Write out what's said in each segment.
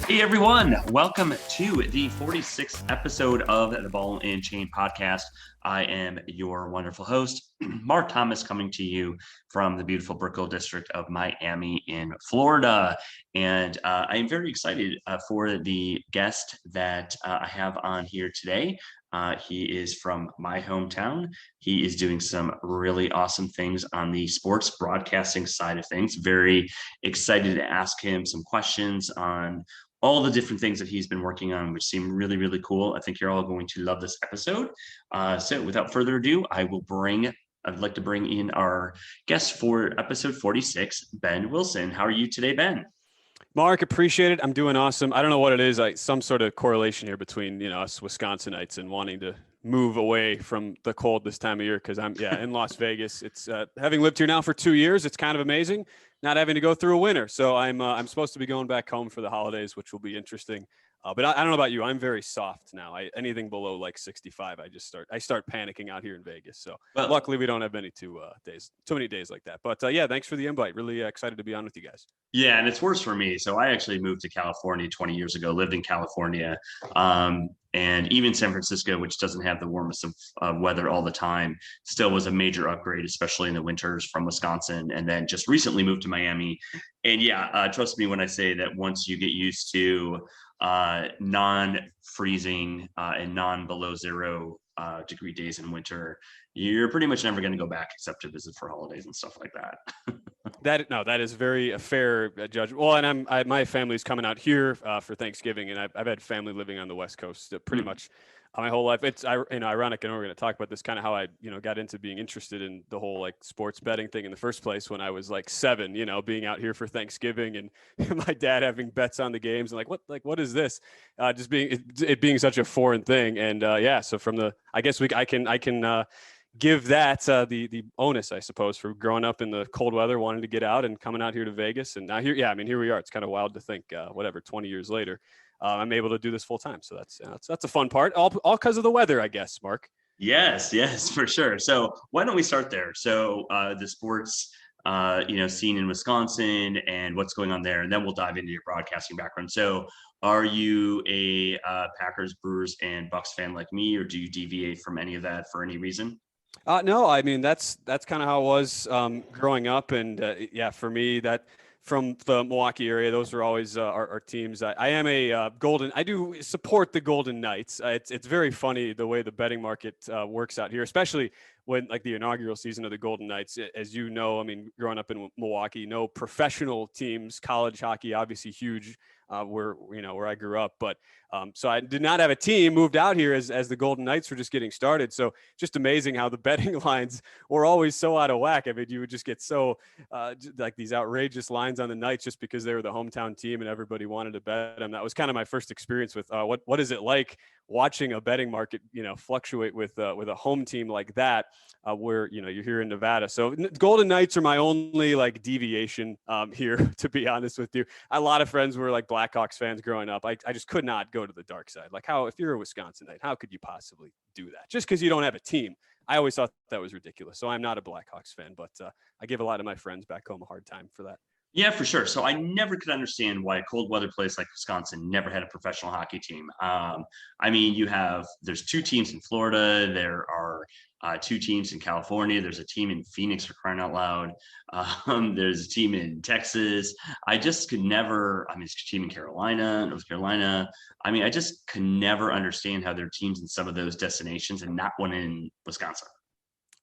Hey everyone, welcome to the 46th episode of the Ball and Chain podcast. I am your wonderful host, Mark Thomas, coming to you from the beautiful Brickell district of Miami in Florida. And I am very excited for the guest that I have on here today. He is from my hometown. He is doing some really awesome things on the sports broadcasting side of things. Very excited to ask him some questions on all the different things that he's been working on, which seem really, really cool. I think you're all going to love this episode. So without further ado, I'd like to bring in our guest for episode 46, Ben Wilson. How are you today, Ben? Mark, appreciate it. I'm doing awesome. I don't know what it is. Some sort of correlation here between, us Wisconsinites and wanting to move away from the cold this time of year. Cause I'm in Las Vegas. It's having lived here now for 2 years. It's kind of amazing not having to go through a winter. So I'm supposed to be going back home for the holidays, which will be interesting. But I don't know about you. I'm very soft now. Anything below like 65, I start panicking out here in Vegas. So luckily we don't have too many days like that. But thanks for the invite. Really excited to be on with you guys. Yeah, and it's worse for me. So I actually moved to California 20 years ago, lived in California, and even San Francisco, which doesn't have the warmest of weather all the time, still was a major upgrade, especially in the winters from Wisconsin. And then just recently moved to Miami. And trust me when I say that once you get used to non-freezing and non-below zero degree days in winter, you're pretty much never going to go back except to visit for holidays and stuff like that. That is very a fair judgment. Well, and my family's coming out here for Thanksgiving, and I've had family living on the West Coast pretty much my whole life. It's ironic, and we're going to talk about this, kind of how I got into being interested in the whole like sports betting thing in the first place when I was like 7. Being out here for Thanksgiving and my dad having bets on the games and what is this? Just being such a foreign thing, and so from the I guess I can give that the onus, I suppose, for growing up in the cold weather, wanting to get out and coming out here to Vegas. And now here we are. It's kind of wild to think, 20 years later, I'm able to do this full time. So that's a fun part, all because of the weather, I guess, Mark. Yes, for sure. So why don't we start there? So the sports, scene in Wisconsin and what's going on there, and then we'll dive into your broadcasting background. So are you a Packers, Brewers, and Bucks fan like me, or do you deviate from any of that for any reason? No, I mean, that's kind of how it was growing up. And for me, that from the Milwaukee area, those were always our teams. I am a I do support the Golden Knights. It's very funny the way the betting market works out here, especially when like the inaugural season of the Golden Knights. As you know, I mean, growing up in Milwaukee, no professional teams, college hockey, obviously huge where I grew up. But so I did not have a team, moved out here as the Golden Knights were just getting started. So just amazing how the betting lines were always so out of whack. I mean, you would just get so like these outrageous lines on the Knights just because they were the hometown team and everybody wanted to bet them. That was kind of my first experience with what is it like watching a betting market, fluctuate with a home team like that, where, you're here in Nevada. So Golden Knights are my only like deviation here, to be honest with you. A lot of friends were like Blackhawks fans growing up. I just could not go to the dark side. Like if you're a Wisconsinite, how could you possibly do that? Just because you don't have a team. I always thought that was ridiculous. So I'm not a Blackhawks fan, but I give a lot of my friends back home a hard time for that. Yeah, for sure. So I never could understand why a cold weather place like Wisconsin never had a professional hockey team. I mean, there's 2 teams in Florida. There are 2 teams in California. There's a team in Phoenix, for crying out loud. There's a team in Texas. I just could never, I mean, it's a team in Carolina, North Carolina. I mean, I just could never understand how there are teams in some of those destinations and not one in Wisconsin.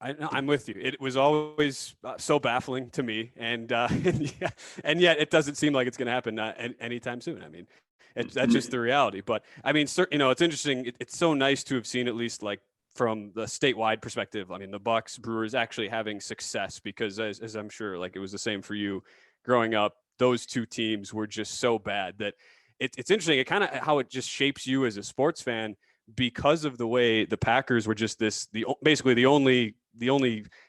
I'm with you. It was always so baffling to me, and yet it doesn't seem like it's going to happen anytime soon. I mean, that's just the reality. But I mean, it's interesting. It's so nice to have seen, at least like from the statewide perspective. I mean, the Bucks, Brewers actually having success, because as I'm sure, like it was the same for you growing up. Those 2 teams were just so bad that it's interesting. It kind of how it just shapes you as a sports fan, because of the way the Packers were just basically the only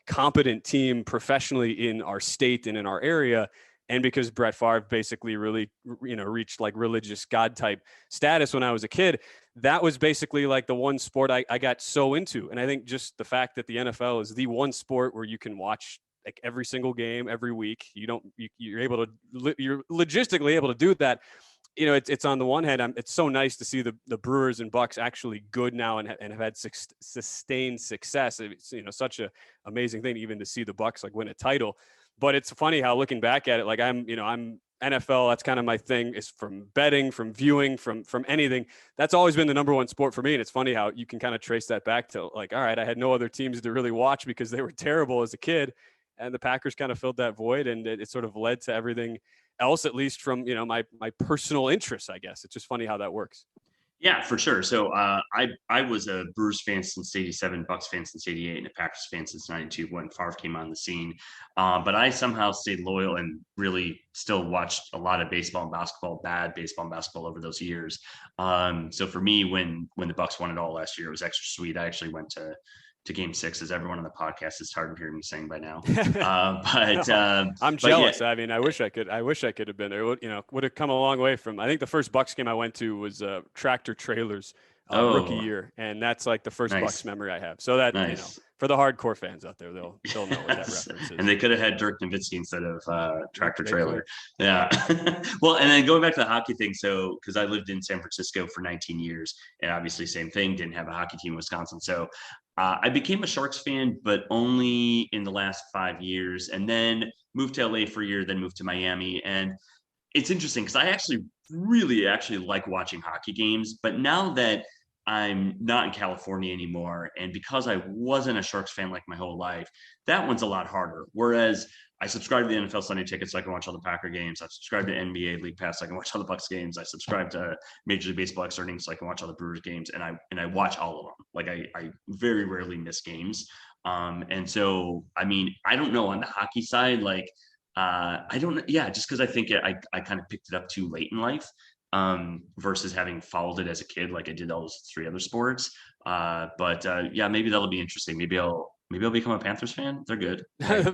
competent team professionally in our state and in our area. And because Brett Favre basically really, reached like religious God type status when I was a kid, that was basically like the one sport I got so into. And I think just the fact that the NFL is the one sport where you can watch like every single game every week, you're logistically able to do that. you know, it's on the one hand, it's so nice to see the Brewers and Bucks actually good now and have had sustained success. It's, you know, such a amazing thing even to see the Bucks like win a title. But it's funny how looking back at it, like I'm NFL, that's kind of my thing, is from betting, from viewing, from anything. That's always been the number one sport for me. And it's funny how you can kind of trace that back to like, all right, I had no other teams to really watch because they were terrible as a kid. And the Packers kind of filled that void, and it sort of led to everything else, at least from, you know, my personal interests, I guess. It's just funny how that works. Yeah, for sure. So I was a Brewers fan since '87, Bucks fan since '88, and a Packers fan since '92 when Favre came on the scene. But I somehow stayed loyal and really still watched a lot of baseball and basketball, bad baseball and basketball over those years. So for me, when the Bucks won it all last year, it was extra sweet. I actually went to Game 6, as everyone on the podcast is tired of hearing me saying by now. I'm jealous. Yeah. I mean, I wish I could have been there. You know, would have come a long way from. I think the first Bucks game I went to was Tractor Trailers rookie year, and that's like the first Bucks memory I have. So that you know, for the hardcore fans out there, they'll know what that reference is. And they could have had Dirk Nowitzki instead of Tractor Trailer. Yeah. Well, and then going back to the hockey thing, so because I lived in San Francisco for 19 years, and obviously same thing, didn't have a hockey team in Wisconsin, so. I became a Sharks fan, but only in the last 5 years, and then moved to LA for a year, then moved to Miami. And it's interesting because I actually really like watching hockey games. But now that I'm not in California anymore, and because I wasn't a Sharks fan like my whole life, that one's a lot harder. Whereas I subscribe to the NFL Sunday Ticket so I can watch all the Packer games. I subscribe to NBA League Pass so I can watch all the Bucks games. I subscribe to Major League Baseball Extra Innings so I can watch all the Brewers games, and I watch all of them. Like I very rarely miss games. And so I mean, I don't know on the hockey side, like I don't know. Yeah, just because I think I kind of picked it up too late in life versus having followed it as a kid like I did all those 3 other sports. But yeah, maybe that'll be interesting. Maybe I'll become a Panthers fan. They're good.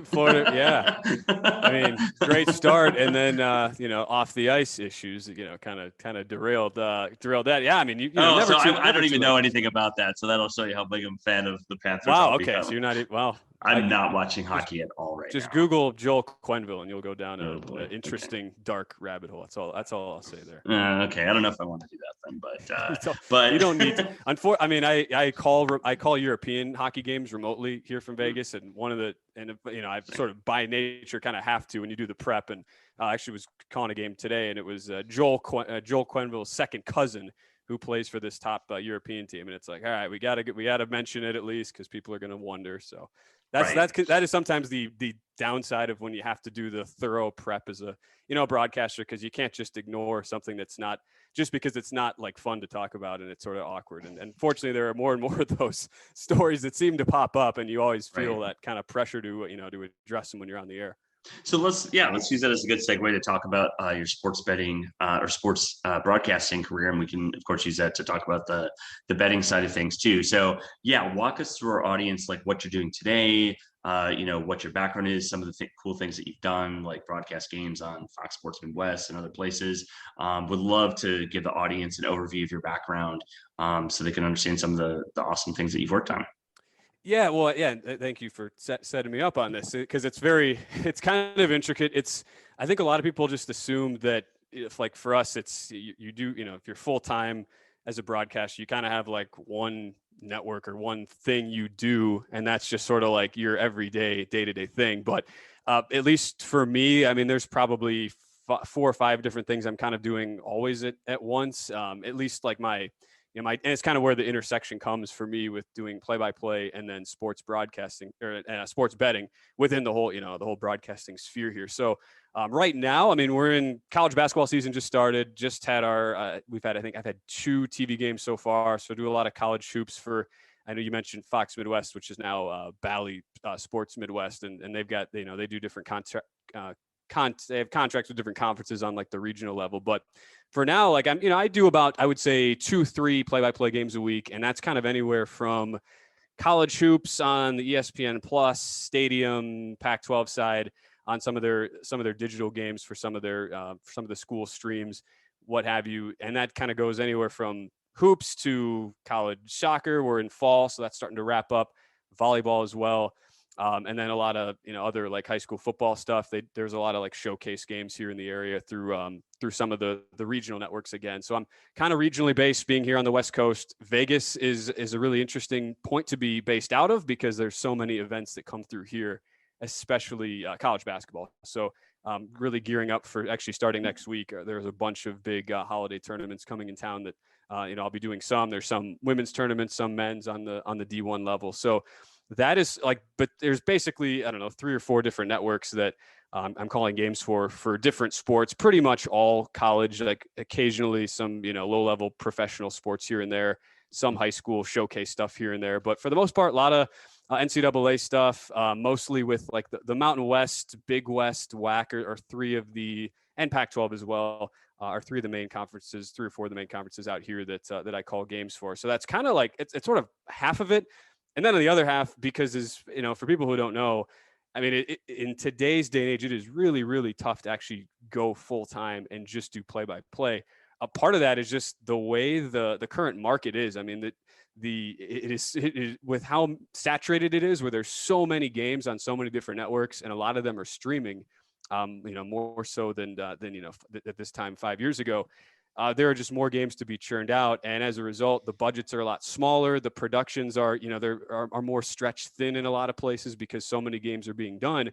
Florida, yeah. I mean, great start, and then you know, off the ice issues, you know, kind of derailed that. Yeah, I mean, you know, I don't even know anything about that, so that'll show you how big I'm a fan of the Panthers. Wow. Okay, so you're not. Well, I'm not watching hockey at all right just now. Google Joel Quenneville and you'll go down an interesting dark rabbit hole. That's all I'll say there. Okay, I don't know if I want to do that then, but you don't need to. I mean, I call European hockey games remotely here from Vegas, and you know, I sort of by nature kind of have to when you do the prep. And I actually was calling a game today, and it was Joel Quenneville's second cousin who plays for this top European team, and it's like, all right, we gotta mention it at least because people are gonna wonder. So. That is sometimes the downside of when you have to do the thorough prep as a, you know, broadcaster, because you can't just ignore something that's not just because it's not like fun to talk about and it's sort of awkward. And fortunately, there are more and more of those stories that seem to pop up, and you always feel that kind of pressure to, you know, to address them when you're on the air. So let's use that as a good segue to talk about your sports betting or sports broadcasting career, and we can of course use that to talk about the betting side of things too. So yeah, walk us through our audience, like what you're doing today, you know, what your background is, some of the cool things that you've done, like broadcast games on Fox Sports Midwest and other places. Would love to give the audience an overview of your background so they can understand some of the awesome things that you've worked on. Yeah, well, yeah. Thank you for setting me up on this because it's kind of intricate. I think a lot of people just assume that if, like, for us, it's you do, you know, if you're full time as a broadcaster, you kind of have like one network or one thing you do, and that's just sort of like your everyday day-to-day thing. But at least for me, I mean, there's probably 4 or 5 different things I'm kind of doing always at once. At least like and it's kind of where the intersection comes for me with doing play-by-play and then sports broadcasting or sports betting within the whole, you know, the whole broadcasting sphere here. So right now, I mean, we're in college basketball season, just started, just had I think I've had 2 TV games so far. So I do a lot of college hoops I know you mentioned Fox Midwest, which is now Bally Sports Midwest, and they've got, you know, they do different they have contracts with different conferences on like the regional level. But for now, like I do about, I would say 2-3 play-by-play games a week. And that's kind of anywhere from college hoops on the ESPN Plus, Stadium, Pac-12 side on some of their digital games for some of the school streams, what have you. And that kind of goes anywhere from hoops to college soccer. We're in fall, so that's starting to wrap up. Volleyball as well. And then a lot of, other like high school football stuff. There's a lot of like showcase games here in the area through some of the regional networks again. So I'm kind of regionally based, being here on the West Coast. Vegas is a really interesting point to be based out of because there's so many events that come through here, especially college basketball. So really gearing up for actually starting next week. There's a bunch of big holiday tournaments coming in town that I'll be doing some. There's some women's tournaments, some men's on the D1 level. So that is like, but there's basically, I don't know, 3 or 4 different networks that I'm calling games for different sports, pretty much all college, like occasionally some, low level professional sports here and there, some high school showcase stuff here and there. But for the most part, a lot of NCAA stuff, mostly with like the Mountain West, Big West, WAC are 3 of the, and Pac-12 as well, are 3 of the main conferences, 3 or 4 of the main conferences out here that I call games for. So that's kind of like, it's sort of half of it. And then on the other half, because for people who don't know, I mean, in today's day and age, it is really, really tough to actually go full time and just do play by play. A part of that is just the way the current market is. I mean, it is with how saturated it is, where there's so many games on so many different networks, and a lot of them are streaming. More so than at this time 5 years ago. There are just more games to be churned out, and as a result, the budgets are a lot smaller. The productions are, there are more stretched thin in a lot of places because so many games are being done.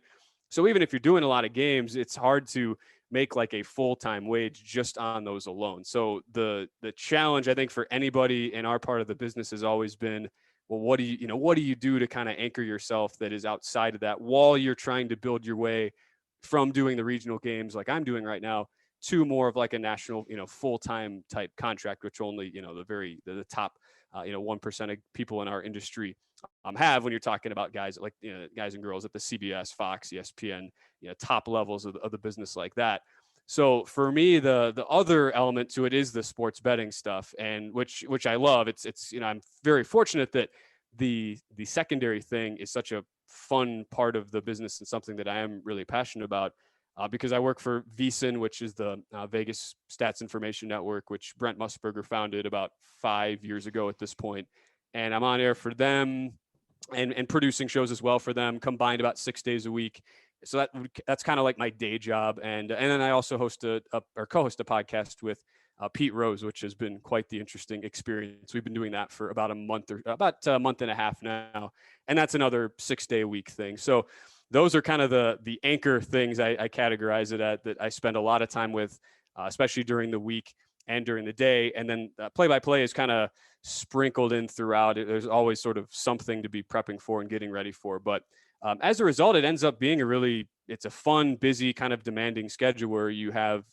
So even if you're doing a lot of games, it's hard to make like a full-time wage just on those alone. So the challenge, I think, for anybody in our part of the business has always been, well, what do you do to kind of anchor yourself that is outside of that while you're trying to build your way from doing the regional games like I'm doing right now to more of like a national, full-time type contract, which only, the top, 1% of people in our industry have when you're talking about guys like, guys and girls at the CBS, Fox, ESPN, top levels of the business like that. So for me, the other element to it is the sports betting stuff, and which I love. It's I'm very fortunate that the secondary thing is such a fun part of the business and something that I am really passionate about. Because I work for VSiN, which is the Vegas Stats Information Network, which Brent Musburger founded about 5 years ago at this point. And I'm on air for them and producing shows as well for them, combined about 6 days a week. So that's kind of like my day job. And then I also host or co-host a podcast with Pete Rose, which has been quite the interesting experience. We've been doing that for about a month and a half now. And that's another 6-day a week thing. So those are kind of the anchor things I categorize it at, that I spend a lot of time with, especially during the week and during the day. And then play-by-play is kind of sprinkled in throughout. There's always sort of something to be prepping for and getting ready for. But as a result, it ends up being it's a fun, busy, kind of demanding schedule where you have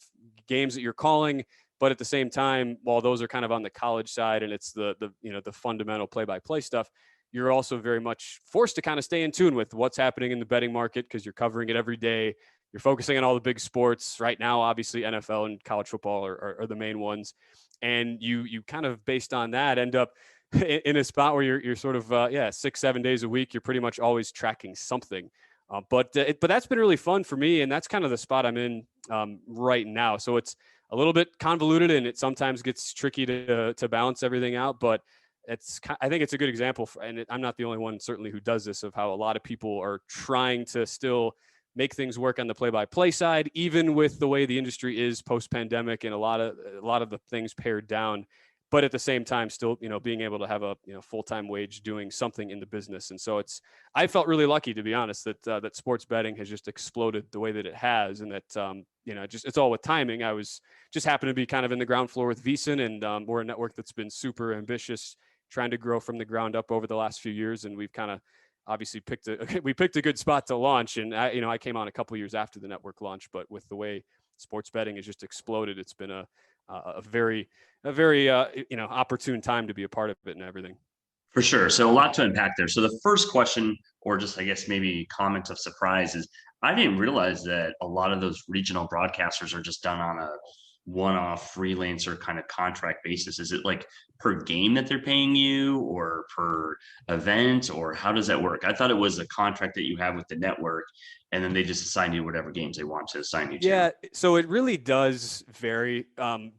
games that you're calling, but at the same time, while those are kind of on the college side and it's the fundamental play-by-play stuff, you're also very much forced to kind of stay in tune with what's happening in the betting market because you're covering it every day. You're focusing on all the big sports right now. Obviously, NFL and college football are the main ones. And you kind of, based on that, end up in a spot where you're sort of, 6-7 days a week. You're pretty much always tracking something. But that's been really fun for me. And that's kind of the spot I'm in right now. So it's a little bit convoluted and it sometimes gets tricky to balance everything out. But I think it's a good example, and I'm not the only one certainly who does this, of how a lot of people are trying to still make things work on the play-by-play side, even with the way the industry is post-pandemic and a lot of the things pared down, but at the same time still being able to have a full-time wage doing something in the business. And so I felt really lucky, to be honest, that sports betting has just exploded the way that it has, and that it's all with timing. I was just happened to be kind of in the ground floor with VSiN, and we're a network that's been super ambitious, trying to grow from the ground up over the last few years. And we've kind of obviously picked a good spot to launch. And I came on a couple of years after the network launch, but with the way sports betting has just exploded, it's been a very opportune time to be a part of it and everything. For sure. So a lot to unpack there. So the first question, or just I guess maybe comment of surprise, is I didn't realize that a lot of those regional broadcasters are just done on a one-off freelancer kind of contract basis. Is it like per game that they're paying you, or per event, or how does that work? I thought it was a contract that you have with the network and then they just assign you whatever games they want to assign you to. Yeah, so it really does vary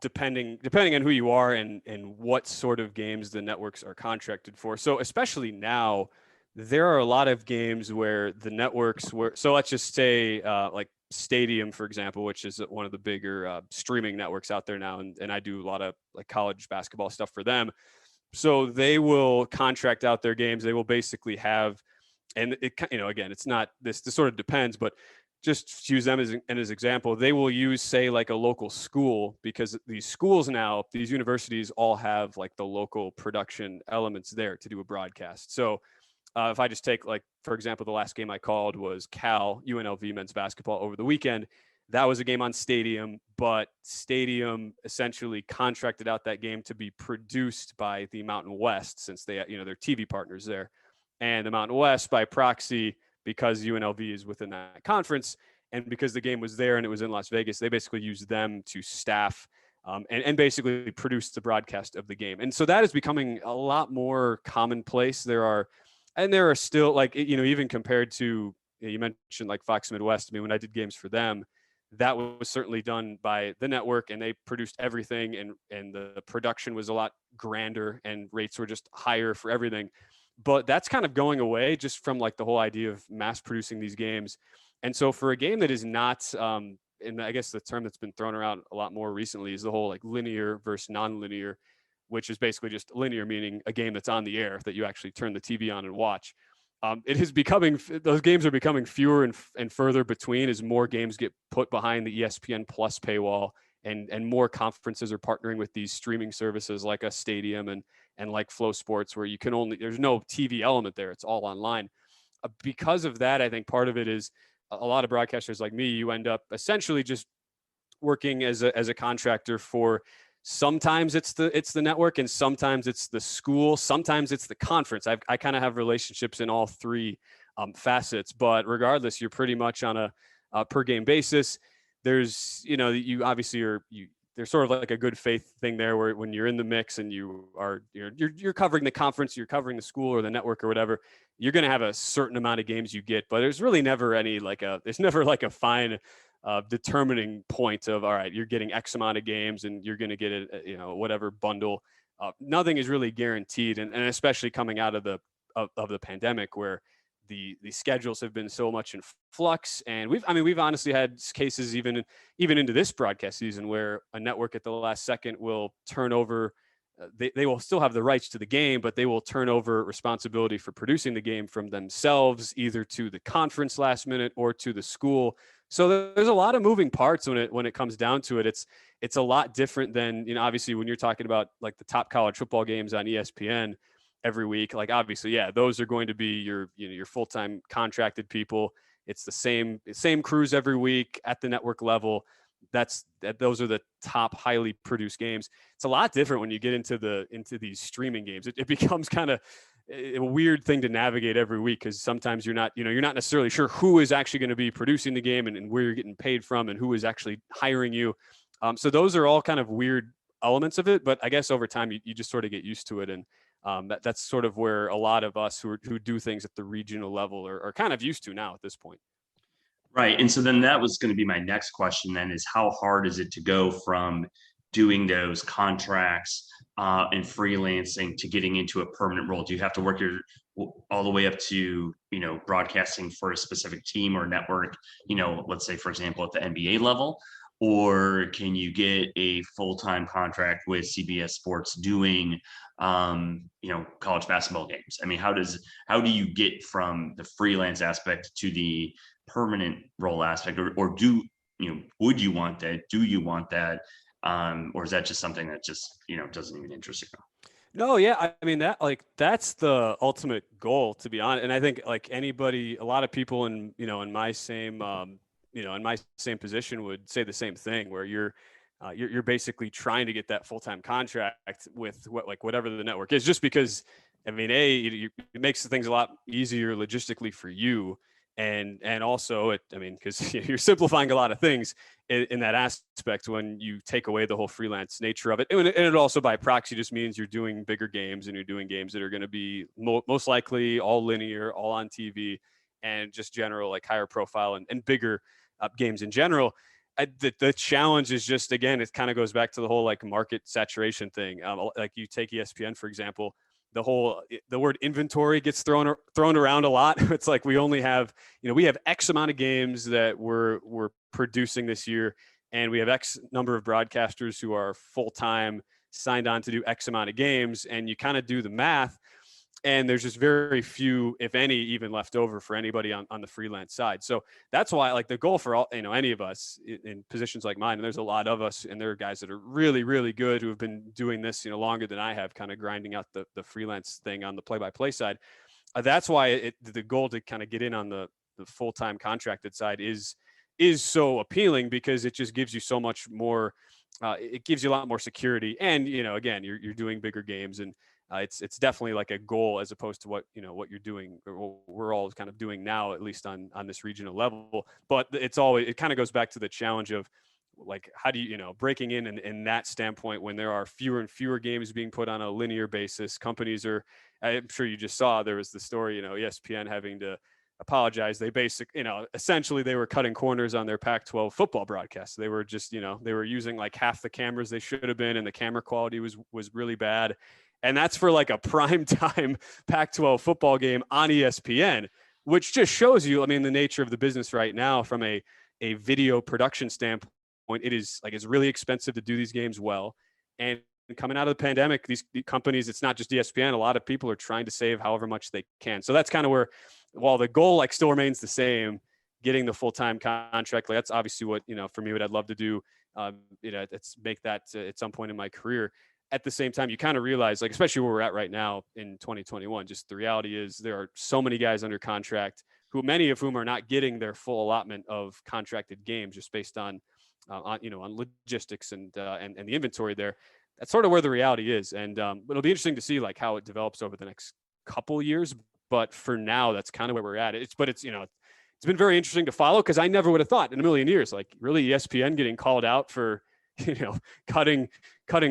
depending on who you are and what sort of games the networks are contracted for. So especially now, there are a lot of games where the networks so let's just say like Stadium, for example, which is one of the bigger streaming networks out there now. And I do a lot of like college basketball stuff for them. So they will contract out their games. They will basically have, and it, again, it's not this sort of depends, but just to use them as an example, they will use, say, like a local school, because these schools now, these universities all have like the local production elements there to do a broadcast. So if I just take, like, for example, the last game I called was Cal UNLV men's basketball over the weekend. That was a game on Stadium, but Stadium essentially contracted out that game to be produced by the Mountain West, since they, they're TV partners there. And the Mountain West, by proxy, because UNLV is within that conference, and because the game was there and it was in Las Vegas, they basically used them to staff and basically produce the broadcast of the game. And so that is becoming a lot more commonplace. There are still, like, even compared to, you mentioned like Fox Midwest. I mean, when I did games for them, that was certainly done by the network, and they produced everything, and the production was a lot grander and rates were just higher for everything. But that's kind of going away, just from like the whole idea of mass producing these games. And so for a game that is not, and I guess the term that's been thrown around a lot more recently is the whole like linear versus non-linear, which is basically just linear, meaning a game that's on the air that you actually turn the TV on and watch. It is becoming, those games are becoming fewer and further between as more games get put behind the ESPN Plus paywall, and more conferences are partnering with these streaming services like a Stadium and like Flow Sports, where there's no TV element there. It's all online. Because of that, I think part of it is a lot of broadcasters like me, you end up essentially just working as a contractor for, sometimes it's the network, and sometimes it's the school, sometimes it's the conference. I kind of have relationships in all three facets, but regardless, you're pretty much on a per game basis. There's, you obviously there's sort of like a good faith thing there, where when you're in the mix and you're covering the conference, you're covering the school or the network or whatever, you're going to have a certain amount of games you get, but there's really never there's never like a fine determining point of, all right, you're getting X amount of games and you're going to get it, whatever bundle. Nothing is really guaranteed, and especially coming out of the pandemic, where the schedules have been so much in flux. And we've honestly had cases even into this broadcast season, where a network at the last second will turn over. They will still have the rights to the game, but they will turn over responsibility for producing the game from themselves, either to the conference last minute or to the school. So there's a lot of moving parts when it comes down to it. It's a lot different than, obviously when you're talking about like the top college football games on ESPN every week, like obviously, yeah, those are going to be your full-time contracted people. It's the same crews every week at the network level. Those are the top highly produced games. It's a lot different when you get into these streaming games. It becomes kind of a weird thing to navigate every week, because sometimes you're not necessarily sure who is actually going to be producing the game, and where you're getting paid from, and who is actually hiring you. So those are all kind of weird elements of it, but I guess over time you just sort of get used to it. And that's sort of where a lot of us who do things at the regional level are kind of used to now at this point. Right. And so then that was going to be my next question then, is how hard is it to go from doing those contracts and freelancing to getting into a permanent role? Do you have to work all the way up to, broadcasting for a specific team or network, let's say, for example, at the NBA level? Or can you get a full-time contract with CBS Sports doing, college basketball games? I mean, how do you get from the freelance aspect to the permanent role aspect, or would you want that? Do you want that? Or is that just something that just, doesn't even interest you? No, yeah, I mean that's the ultimate goal, to be honest. And I think like anybody, a lot of people in my same position would say the same thing, where you're basically trying to get that full-time contract with whatever the network is, just because, I mean, it makes things a lot easier logistically for you. And also because you're simplifying a lot of things in that aspect when you take away the whole freelance nature of it. And it also by proxy just means you're doing bigger games, and you're doing games that are going to be most likely all linear, all on TV, and just general like higher profile and bigger games in general. The challenge is just, again, it kind of goes back to the whole like market saturation thing. Like you take ESPN, for example, the word inventory gets thrown around a lot. It's like we only have, we have X amount of games that we're producing this year, and we have X number of broadcasters who are full-time signed on to do X amount of games, and you kind of do the math, and there's just very few, if any, even left over for anybody on the freelance side. So that's why, like, the goal for all, any of us in positions like mine, and there's a lot of us, and there are guys that are really, really good who have been doing this, longer than I have, kind of grinding out the freelance thing on the play-by-play side. That's why the goal to kind of get in on the full-time contracted side is so appealing, because it just gives you so much more. It gives you a lot more security, and again, you're doing bigger games, and it's definitely like a goal as opposed to what you're doing, or what we're all kind of doing now, at least on this regional level. But it kind of goes back to the challenge of, like, how do you breaking in that standpoint when there are fewer and fewer games being put on a linear basis. Companies are, I'm sure you just saw, there was the story, ESPN having to apologize. They essentially they were cutting corners on their Pac-12 football broadcast. They were just, they were using like half the cameras they should have been, and the camera quality was really bad. And that's for like a prime time Pac-12 football game on ESPN, which just shows you, the nature of the business right now from a video production standpoint. It is like, it's really expensive to do these games well. And coming out of the pandemic, these companies, it's not just ESPN, a lot of people are trying to save however much they can. So that's kind of where, while the goal like still remains the same, getting the full-time contract, like that's obviously what, for me, what I'd love to do, it's make that at some point in my career. At the same time, you kind of realize, like, especially where we're at right now in 2021, just the reality is there are so many guys under contract who, many of whom are not getting their full allotment of contracted games just based on logistics and the inventory there. That's sort of where the reality is. And it'll be interesting to see like how it develops over the next couple years. But for now, that's kind of where we're at. It's been very interesting to follow, because I never would have thought in a million years, like, really ESPN getting called out for, cutting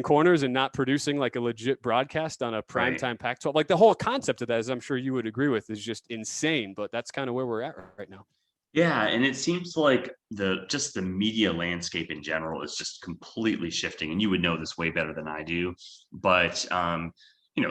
corners and not producing like a legit broadcast on a primetime Pac-12. Like, the whole concept of that, as I'm sure you would agree with, is just insane. But that's kind of where we're at right now. Yeah, and it seems like the media landscape in general is just completely shifting, and you would know this way better than I do. But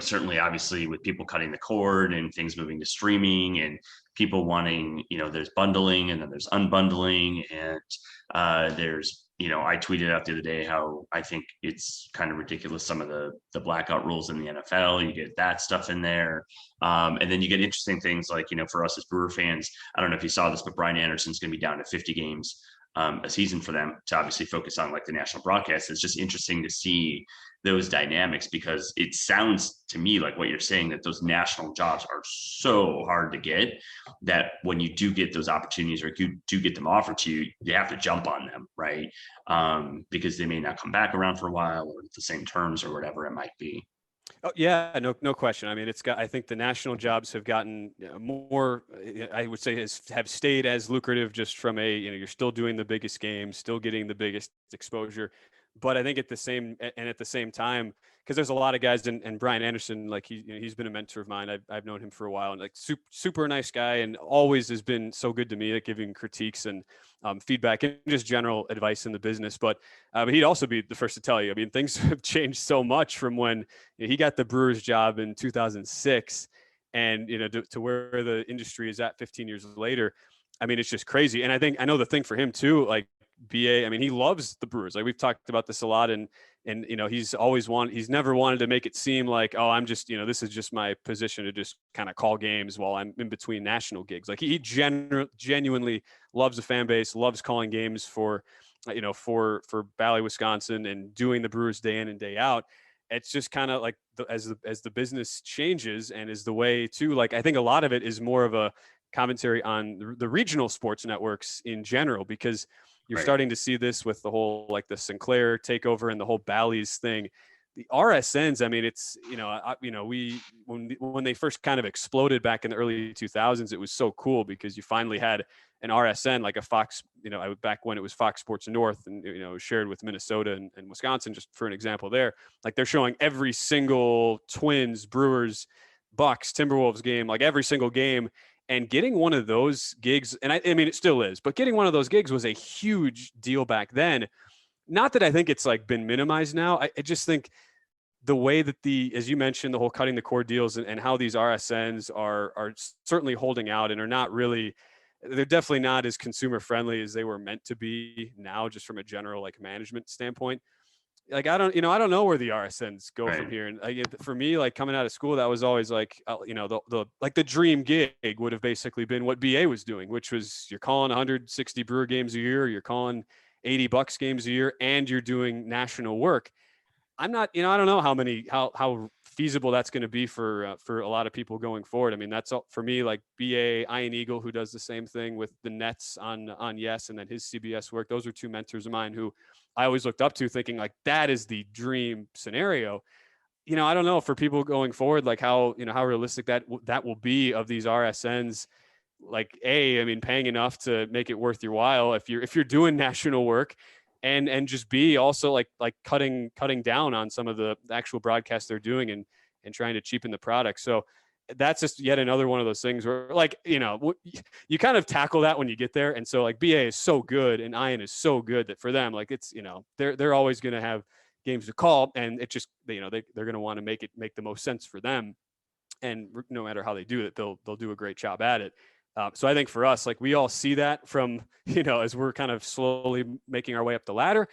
certainly, obviously, with people cutting the cord and things moving to streaming, and people wanting, there's bundling, and then there's unbundling, and there's, I tweeted out the other day how I think it's kind of ridiculous, some of the blackout rules in the NFL. You get that stuff in there, and then you get interesting things like, for us as Brewer fans, I don't know if you saw this, but Brian Anderson's going to be down to 50 games a season for them to obviously focus on like the national broadcast. It's just interesting to see those dynamics, because it sounds to me like what you're saying, that those national jobs are so hard to get, that when you do get those opportunities, or you do get them offered to you, you have to jump on them, right? Because they may not come back around for a while, or the same terms, or whatever it might be. Oh, yeah, no question. I think the national jobs have gotten more, I would say, have stayed as lucrative, just from you're still doing the biggest games, still getting the biggest exposure. But I think at the same time, because there's a lot of guys, and Brian Anderson, like, he's been a mentor of mine. I've known him for a while, and like super nice guy, and always has been so good to me at giving critiques and feedback and just general advice in the business. But he'd also be the first to tell you, things have changed so much from when he got the Brewers job in 2006, and to where the industry is at 15 years later. It's just crazy. And I know the thing for him too, like, BA, he loves the Brewers. Like, we've talked about this a lot, and he's never wanted to make it seem like, oh, I'm just, this is just my position to just kind of call games while I'm in between national gigs. Like, he genuinely loves the fan base, loves calling games for Valley, Wisconsin, and doing the Brewers day in and day out. It's just kind of like, as the business changes, and is the way to, like, I think a lot of it is more of a commentary on the regional sports networks in general, because you're starting to see this with the whole, like, the Sinclair takeover and the whole Bally's thing. The RSNs, it's, when they first kind of exploded back in the early 2000s, it was so cool, because you finally had an RSN, like a Fox, back when it was Fox Sports North, and, shared with Minnesota and Wisconsin, just for an example there. Like, they're showing every single Twins, Brewers, Bucks, Timberwolves game, like every single game. And getting one of those gigs, and it still is, but getting one of those gigs was a huge deal back then. Not that I think it's like been minimized now. I just think the way that as you mentioned, the whole cutting the cord deals and how these RSNs are certainly holding out and are not really, they're definitely not as consumer friendly as they were meant to be now, just from a general like management standpoint. Like, I don't know where the RSNs go from Right. here. And for me, like coming out of school, that was always like, the dream gig would have basically been what BA was doing, which was you're calling 160 Brewer games a year, you're calling 80 Bucks games a year, and you're doing national work. I'm not, I don't know how feasible that's going to be for a lot of people going forward. I mean, that's all for me, like BA, Ian Eagle, who does the same thing with the Nets on Yes, and then his CBS work. Those are two mentors of mine who I always looked up to, thinking like that is the dream scenario. I don't know for people going forward, like how realistic that will be of these RSNs. Like, I mean, paying enough to make it worth your while if you're doing national work, and just B, also like cutting down on some of the actual broadcasts they're doing and trying to cheapen the product. So that's just yet another one of those things where, like, you kind of tackle that when you get there. And so like BA is so good and Ian is so good that for them, like, it's, they're always going to have games to call, and it just, they're going to want to make the most sense for them. And no matter how they do it, they'll do a great job at it. So I think for us, like, we all see that from, as we're kind of slowly making our way up the ladder,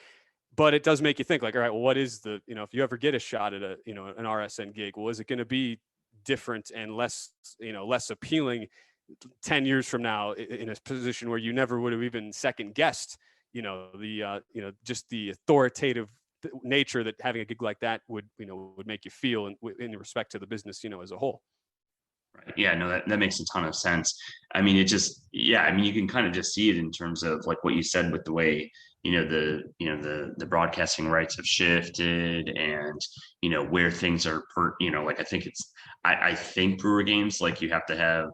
but it does make you think, like, all right, well, what is the, if you ever get a shot at an RSN gig, well, is it going to be different and less appealing 10 years from now in a position where you never would have even second guessed, just the authoritative nature that having a gig like that would make you feel in respect to the business, as a whole. Right. Yeah, no, that makes a ton of sense. I mean, you can kind of just see it in terms of like what you said with the way, the broadcasting rights have shifted, and, where things are like, I think Brewer games, like, you have to have,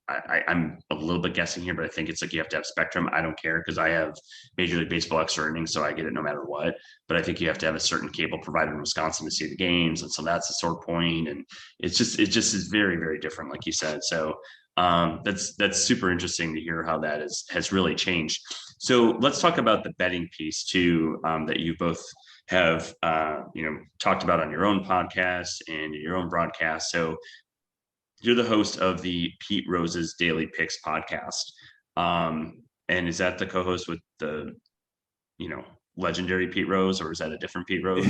I'm a little bit guessing here, but I think it's like you have to have Spectrum. I don't care because I have Major League Baseball extra earnings, so I get it no matter what. But I think you have to have a certain cable provider in Wisconsin to see the games, and so that's a sore point. And it just is very, very different, like you said. So that's super interesting to hear how that has really changed. So let's talk about the betting piece too, that you both have talked about on your own podcast and your own broadcast. So you're the host of the Pete Rose's Daily Picks podcast. And is that the co-host with the, legendary Pete Rose, or is that a different Pete Rose?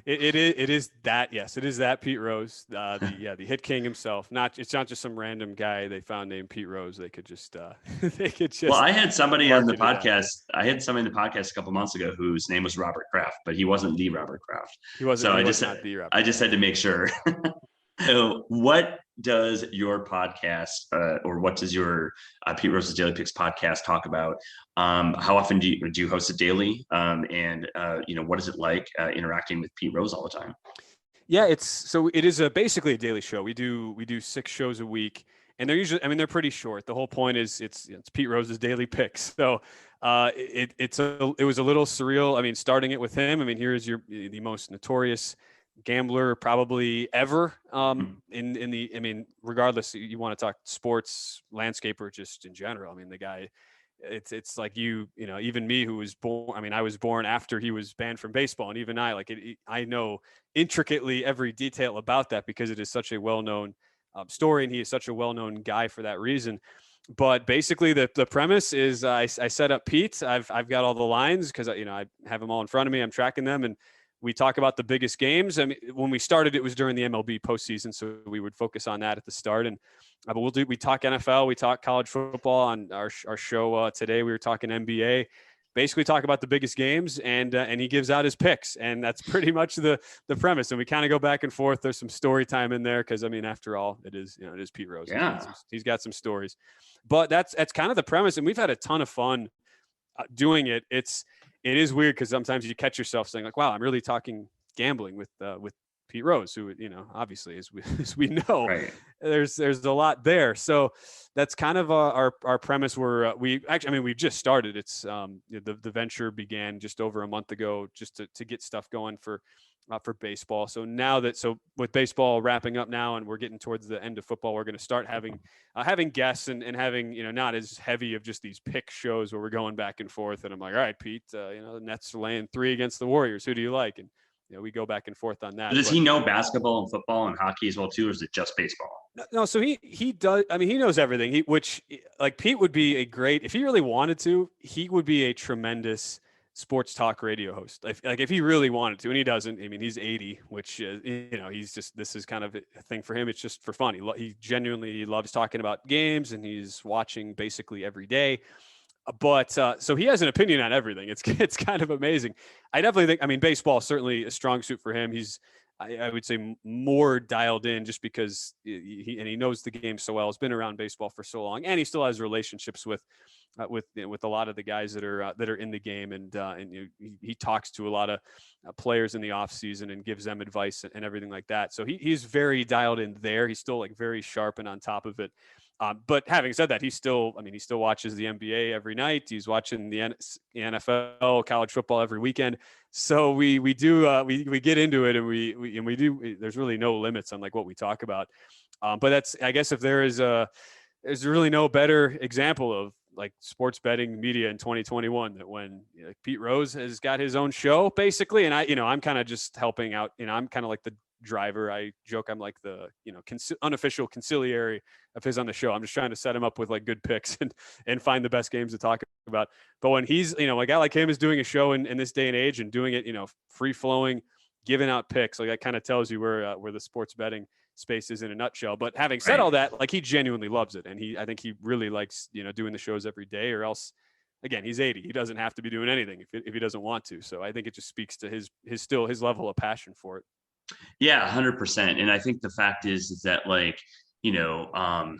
It is that, yes, it is that Pete Rose, the hit king himself. It's not just some random guy they found named Pete Rose. They could just Well, I had somebody on the podcast. I had somebody in the podcast a couple months ago whose name was Robert Kraft, but he wasn't the Robert Kraft. He wasn't. So I just had to make sure. So what does your podcast or what does your Pete Rose's Daily Picks podcast talk about? How often do you host it daily? And what is it like interacting with Pete Rose all the time? Yeah, it is basically a daily show. We do 6 shows a week, and they're usually, they're pretty short. The whole point is it's Pete Rose's Daily Picks. So it was a little surreal. Starting it with him. Here is the most notorious gambler probably ever regardless, you want to talk sports landscape or just in general. The guy, it's like, even me, who was born, I was born after he was banned from baseball, and even I know intricately every detail about that because it is such a well-known story, and he is such a well-known guy for that reason. But basically the premise is I set up Pete. I've got all the lines because I have them all in front of me. I'm tracking them, and we talk about the biggest games. When we started, it was during the MLB postseason, so we would focus on that at the start. And but we talk NFL, we talk college football on our show today. We were talking NBA. Basically, talk about the biggest games, and he gives out his picks, and that's pretty much the premise. And we kind of go back and forth. There's some story time in there because after all, it is Pete Rose. Yeah. He's got some stories, but that's kind of the premise. And we've had a ton of fun doing it. It is weird because sometimes you catch yourself saying like, wow, I'm really talking gambling with Pete Rose, who, obviously as we know, right, there's a lot there. So that's kind of our premise. We've just started. It's the venture began just over a month ago, just to get stuff going for baseball. So with baseball wrapping up now, and we're getting towards the end of football, we're going to start having guests and having, not as heavy of just these pick shows where we're going back and forth. And I'm like, all right, Pete, the Nets are laying 3 against the Warriors. Who do you like? And we go back and forth on that. Does But he know basketball and football and hockey as well too, or is it just baseball? no, so he does. I mean, he knows everything. Which like Pete would be a great, if he really wanted to, he would be a tremendous sports talk radio host. Like if he really wanted to, and he doesn't. I mean, he's 80, which he's just, this is kind of a thing for him. It's just for fun. He genuinely loves talking about games, and he's watching basically every day. But so he has an opinion on everything. It's kind of amazing. I definitely think, I mean, baseball is certainly a strong suit for him. He's, I would say, more dialed in just because he knows the game so well. He's been around baseball for so long, and he still has relationships with a lot of the guys that are in the game, and he talks to a lot of players in the off season and gives them advice and everything like that. So he's very dialed in there. He's still like very sharp and on top of it. But having said that, he still watches the NBA every night. He's watching the NFL, college football every weekend. So we get into it, and we do. There's really no limits on like what we talk about. But that's, I guess, if there's really no better example of like sports betting media in 2021 that when Pete Rose has got his own show basically, and I'm kind of just helping out. I'm kind of like the driver. I joke I'm like the unofficial conciliary of his on the show. I'm just trying to set him up with like good picks and find the best games to talk about. But when he's a guy like him is doing a show in this day and age and doing it free flowing, giving out picks, like that kind of tells you where the sports betting space is in a nutshell. But having said all that, like he genuinely loves it, and I think he really likes doing the shows every day, or else again, he's 80. He doesn't have to be doing anything if he doesn't want to. So I think it just speaks to his level of passion for it. Yeah, 100%. And I think the fact is that like, we're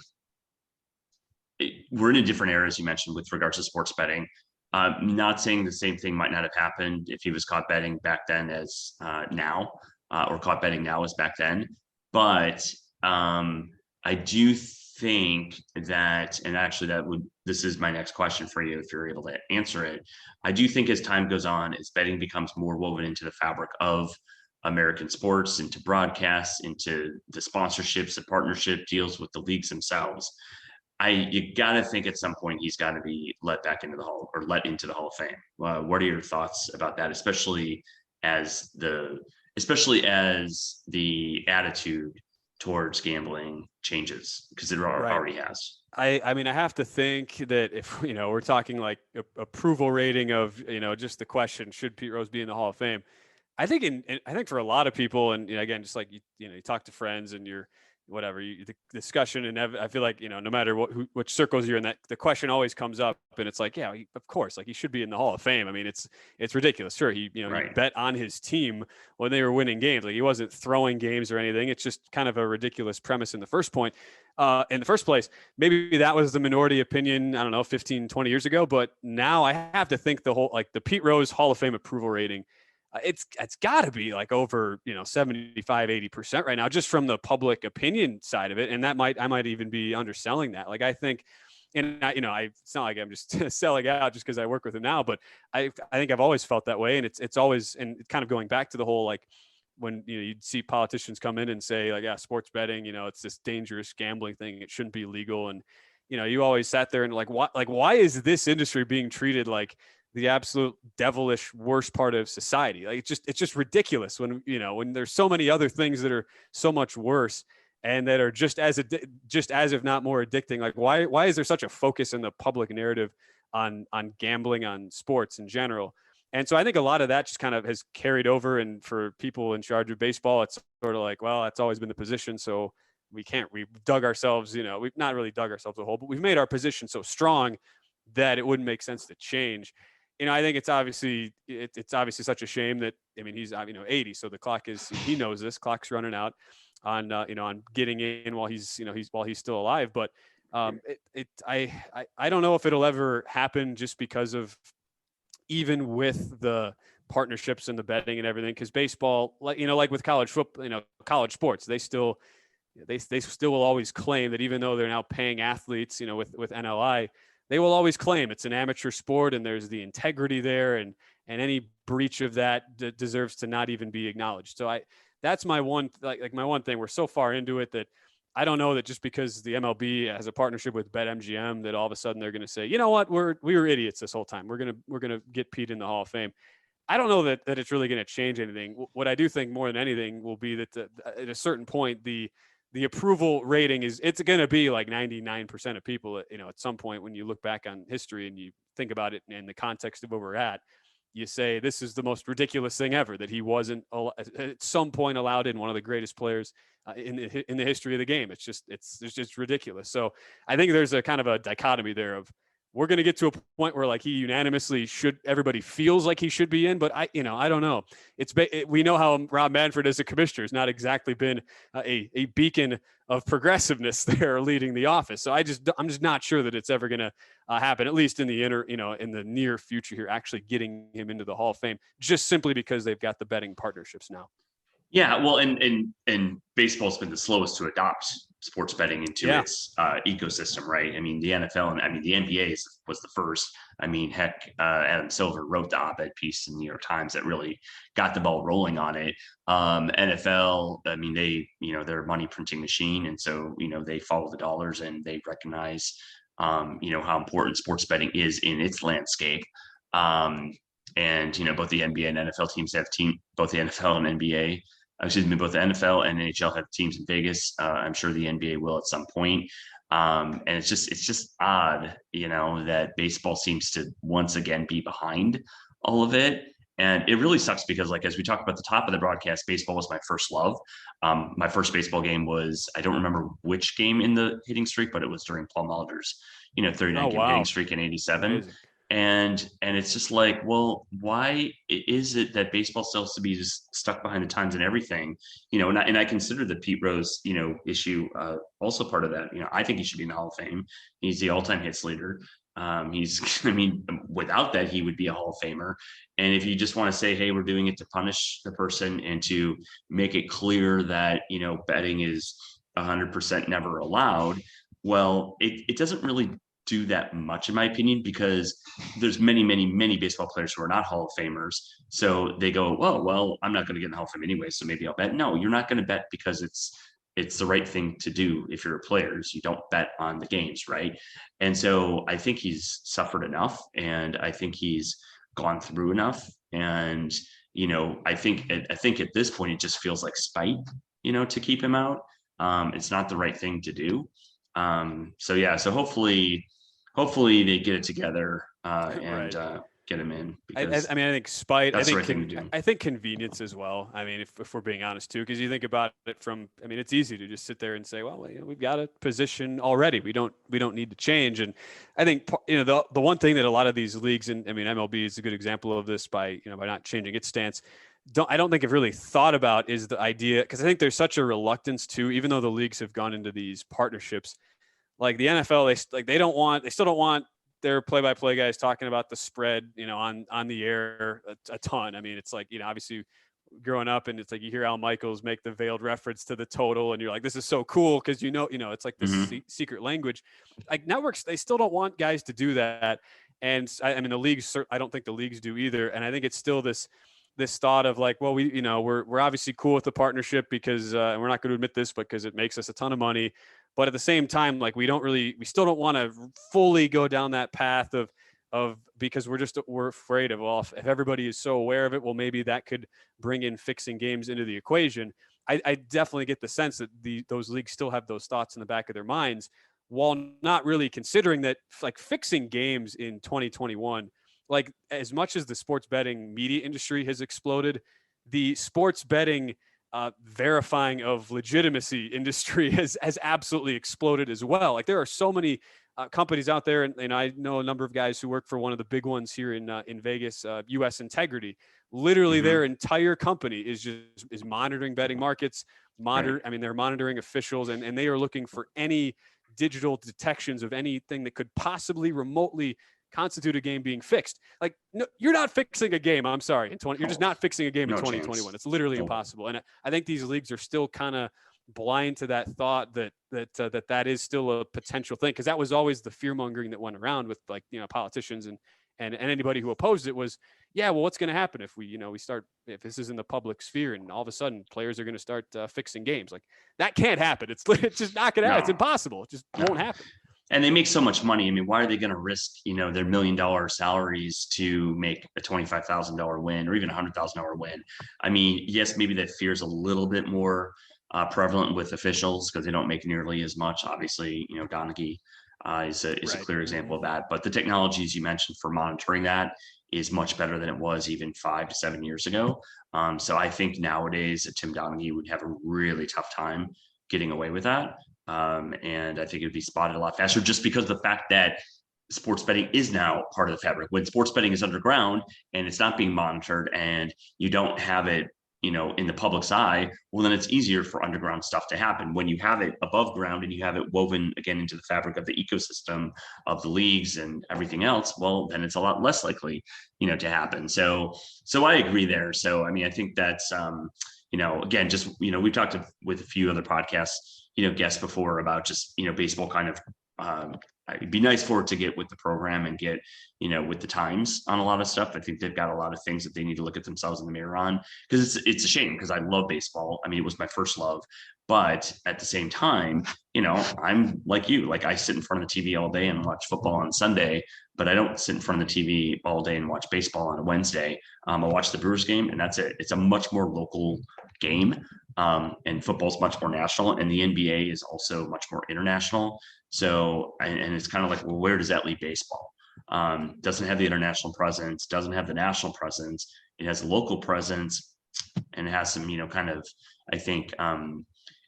in a different era, as you mentioned, with regards to sports betting. Not saying the same thing might not have happened if he was caught betting back then as now, or caught betting now as back then. But I do think that, and actually this is my next question for you, if you're able to answer it. I do think as time goes on, as betting becomes more woven into the fabric of American sports, into broadcasts, into the sponsorships, the partnership deals with the leagues themselves, you got to think at some point he's got to be let into the Hall of Fame. What are your thoughts about that, especially as the attitude towards gambling changes, because it already has. I mean, I have to think that if we're talking like approval rating of just the question, should Pete Rose be in the Hall of Fame? I think I think for a lot of people, and again, just like you talk to friends and you're the discussion, and I feel like no matter which circles you're in, that the question always comes up, and it's like, yeah, of course, like he should be in the Hall of Fame. I mean, it's ridiculous. Sure, he right. he bet on his team when they were winning games. Like he wasn't throwing games or anything. It's just kind of a ridiculous premise in the first place. Maybe that was the minority opinion, I don't know, 15, 20 years ago, but now I have to think the Pete Rose Hall of Fame approval rating, it's got to be like over 75, 80% right now, just from the public opinion side of it. And I might even be underselling that. Like I think, and it's not like I'm just selling out just because I work with him now, but I think I've always felt that way. And it's always, and kind of going back to the whole, like when you'd see politicians come in and say like, yeah, sports betting, it's this dangerous gambling thing, it shouldn't be legal. And you always sat there and why is this industry being treated like the absolute devilish worst part of society? Like it's just ridiculous when there's so many other things that are so much worse and that are just as if not more addicting. Like why is there such a focus in the public narrative on gambling, on sports in general? And so I think a lot of that just kind of has carried over. And for people in charge of baseball, it's sort of like, well, that's always been the position. So we've dug ourselves, we've not really dug ourselves a hole, but we've made our position so strong that it wouldn't make sense to change. I think it's obviously such a shame that, I mean, he's 80, so the clock is, he knows this clock's running out on on getting in while he's still alive. But I don't know if it'll ever happen, just because of, even with the partnerships and the betting and everything, because baseball, like with college football, college sports, they still will always claim that even though they're now paying athletes, with NLI, they will always claim it's an amateur sport and there's the integrity there, and any breach of that deserves to not even be acknowledged. So that's my one, my one thing. We're so far into it that I don't know that just because the MLB has a partnership with BetMGM that all of a sudden they're going to say, you know what, we were idiots this whole time. We're going to get Pete in the Hall of Fame. I don't know that it's really going to change anything. What I do think more than anything will be that at a certain point, the approval rating it's going to be like 99% of people, at some point when you look back on history and you think about it in the context of where we're at, you say this is the most ridiculous thing ever that he wasn't at some point allowed in, one of the greatest players in the history of the game. It's just ridiculous. So I think there's a kind of a dichotomy there of, we're going to get to a point where like he unanimously everybody feels like he should be in, but I don't know. We know how Rob Manfred as a commissioner has not exactly been a beacon of progressiveness there leading the office. So I'm just not sure that it's ever going to happen, at least in the near future here, actually getting him into the Hall of Fame, just simply because they've got the betting partnerships now. Yeah, well, and baseball's been the slowest to adopt sports betting into its ecosystem, right? I mean, the NFL and the NBA was the first. I mean, heck, Adam Silver wrote the op-ed piece in the New York Times that really got the ball rolling on it. NFL, I mean, they're a money printing machine, and so they follow the dollars and they recognize how important sports betting is in its landscape. And both the NBA and NFL teams have both the NFL and NBA. Both the NFL and NHL have teams in Vegas. I'm sure the NBA will at some point. And it's just odd, that baseball seems to once again be behind all of it. And it really sucks because, like, as we talked about at the top of the broadcast, baseball was my first love. My first baseball game was, I don't remember which game in the hitting streak, but it was during Paul Molitor's, 39 game hitting streak in '87. Amazing. And it's just like, well, why is it that baseball still has to be just stuck behind the times and everything? And I consider the Pete Rose, issue also part of that. I think he should be in the Hall of Fame. He's the all-time hits leader. Without that, he would be a Hall of Famer. And if you just want to say, hey, we're doing it to punish the person and to make it clear that, betting is 100% never allowed, well, it doesn't really do that much, in my opinion, because there's many, many, many baseball players who are not Hall of Famers. So they go, well, I'm not going to get in the Hall of Fame anyway, so maybe I'll bet. No, you're not going to bet because it's the right thing to do. If you're a player, you don't bet on the games, right? And so I think he's suffered enough, and I think he's gone through enough. And I think at this point it just feels like spite, to keep him out. It's not the right thing to do. So hopefully they get it together and get him in. I think spite. That's the right thing to do. I think convenience as well. I mean, if we're being honest too, because you think about it it's easy to just sit there and say, well, we've got a position already. We don't need to change. And I think the one thing that a lot of these leagues, and MLB is a good example of this by not changing its stance. I don't think I've really thought about is the idea, because I think there's such a reluctance to, even though the leagues have gone into these partnerships, like the NFL, they still don't want their play-by-play guys talking about the spread, on the air a ton. I mean, it's like, obviously growing up, and it's like you hear Al Michaels make the veiled reference to the total, and you're like, this is so cool because it's like this secret language. Like networks, they still don't want guys to do that, and the leagues, I don't think the leagues do either. And I think it's still this thought of like, well, we're obviously cool with the partnership because we're not going to admit this, but because it makes us a ton of money. But at the same time, like we still don't want to fully go down that path of because we're afraid of, well, if everybody is so aware of it, well, maybe that could bring in fixing games into the equation. I definitely get the sense that those leagues still have those thoughts in the back of their minds, while not really considering that like fixing games in 2021, like as much as the sports betting media industry has exploded, the sports betting verifying of legitimacy industry has absolutely exploded as well. Like there are so many companies out there, and I know a number of guys who work for one of the big ones here in Vegas, US Integrity. Literally their entire company is monitoring betting markets, they're monitoring officials, and they are looking for any digital detections of anything that could possibly remotely constitute a game being fixed. Like, no, you're not fixing a game. I'm sorry. You're just not fixing a game in 2021. Chance. It's literally impossible. And I think these leagues are still kind of blind to that thought that is still a potential thing. Cause that was always the fear mongering that went around with politicians and anybody who opposed it was, yeah, well, what's going to happen if we start, if this is in the public sphere and all of a sudden players are going to start fixing games? Like that can't happen. It's just not going to happen. It's impossible. It just won't happen. And they make so much money. I mean, why are they going to risk, their $1 million salaries to make a $25,000 win or even $100,000 win? I mean, yes, maybe that fear is a little bit more prevalent with officials because they don't make nearly as much. Obviously, Donaghy is a Right. clear example of that. But the technologies you mentioned for monitoring that is much better than it was even 5 to 7 years ago. So I think nowadays Tim Donaghy would have a really tough time getting away with that. And I think it'd be spotted a lot faster just because of the fact that sports betting is now part of the fabric. When sports betting is underground and it's not being monitored and you don't have it, in the public's eye, well, then it's easier for underground stuff to happen. When you have it above ground and you have it woven again into the fabric of the ecosystem of the leagues and everything else, well, then it's a lot less likely, to happen. So I agree there. So, I mean, I think that's, again, just, we've talked with a few other podcasts, guests before about just, baseball kind of, it'd be nice for it to get with the program and get, with the times on a lot of stuff. I think they've got a lot of things that they need to look at themselves in the mirror on, because it's a shame because I love baseball. I mean, it was my first love, but at the same time, I'm like you, like I sit in front of the TV all day and watch football on Sunday, but I don't sit in front of the TV all day and watch baseball on a Wednesday. I watch the Brewers game and that's it. It's a much more local game. And football's much more national, and the NBA is also much more international. So, and it's kind of like, well, where does that leave baseball? Doesn't have the international presence, doesn't have the national presence. It has a local presence and it has some, kind of, I think,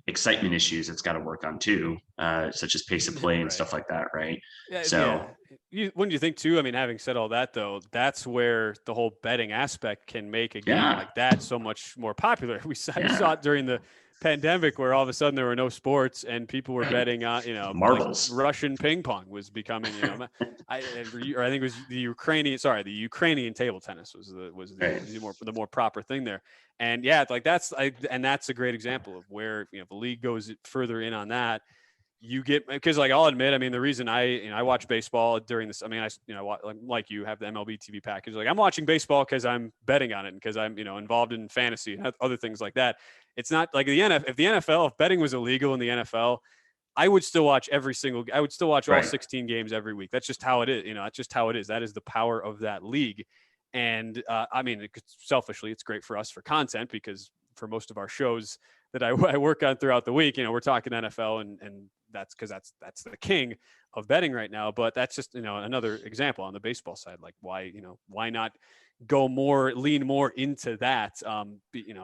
excitement issues it's got to work on too, such as pace of play and stuff like that. Right. Yeah. So, Wouldn't you think too? I mean, having said all that, though, that's where the whole betting aspect can make a game like that so much more popular. We saw it during the pandemic where all of a sudden there were no sports and people were betting on, marbles. Like Russian ping pong was becoming, I think it was the Ukrainian table tennis was the more proper thing there. And yeah, like that's a great example of where, the league goes further in on that. You get, because like I'll admit, I mean, the reason I watch baseball during this, I mean, like you have the MLB TV package. Like I'm watching baseball because I'm betting on it and because I'm involved in fantasy and other things like that. It's not like if betting was illegal in the NFL, I would still watch I would still watch all 16 games every week. That's just how it is. That's just how it is. That is the power of that league. And I mean, selfishly, it's great for us for content because for most of our shows that I work on throughout the week, we're talking NFL and that's because that's the king of betting right now. But that's just, another example on the baseball side. Like why not lean more into that?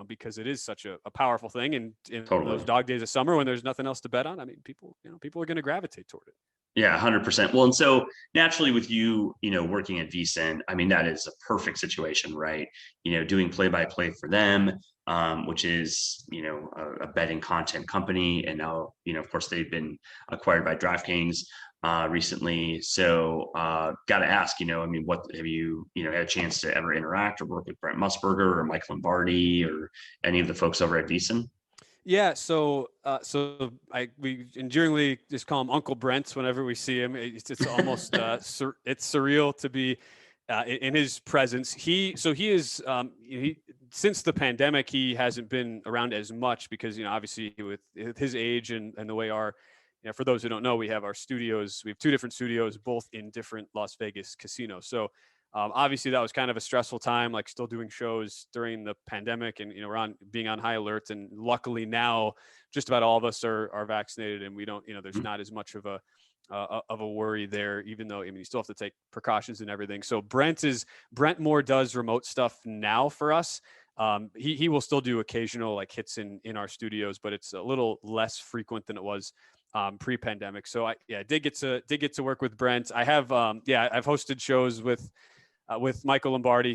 Because it is such a powerful thing. And in those dog days of summer when there's nothing else to bet on, I mean, people are going to gravitate toward it. Yeah, 100%. Well, and so naturally with you, working at VSiN, I mean, that is a perfect situation, right? Doing play-by-play for them, which is, a betting content company. And now, of course, they've been acquired by DraftKings recently. So got to ask, I mean, what have you, had a chance to ever interact or work with Brent Musburger or Mike Lombardi or any of the folks over at VSiN? Yeah, so we endearingly just call him Uncle Brent whenever we see him. It's almost it's surreal to be in his presence. He is since the pandemic he hasn't been around as much because obviously with his age and the way for those who don't know, we have our studios. We have two different studios, both in different Las Vegas casinos. So obviously that was kind of a stressful time, like still doing shows during the pandemic and, we're being on high alert. And luckily now just about all of us are vaccinated and we don't, there's not as much of a worry there, even though, you still have to take precautions and everything. So Brent Moore does remote stuff now for us. He will still do occasional like hits in our studios, but it's a little less frequent than it was pre-pandemic. So I did get to work with Brent. I have, I've hosted shows with Michael Lombardi.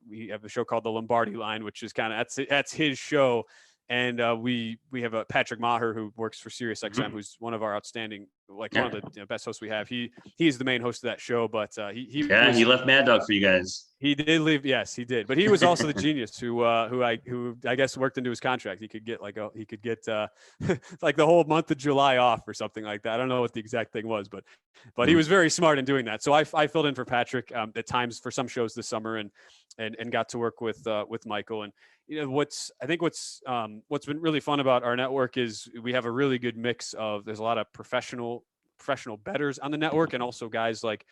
We have a show called The Lombardi Line, which is kind of, that's his show. And we have a Patrick Maher who works for SiriusXM, who's one of our outstanding, one of the best hosts we have. He is the main host of that show, but he left Mad Dog for you guys. He did leave. Yes, he did. But he was also the genius who I guess worked into his contract. He could get like like the whole month of July off or something like that. I don't know what the exact thing was, but he was very smart in doing that. So I filled in for Patrick at times for some shows this summer and got to work with Michael. And what's been really fun about our network is we have a really good mix of, there's a lot of professional professional bettors on the network, and also guys like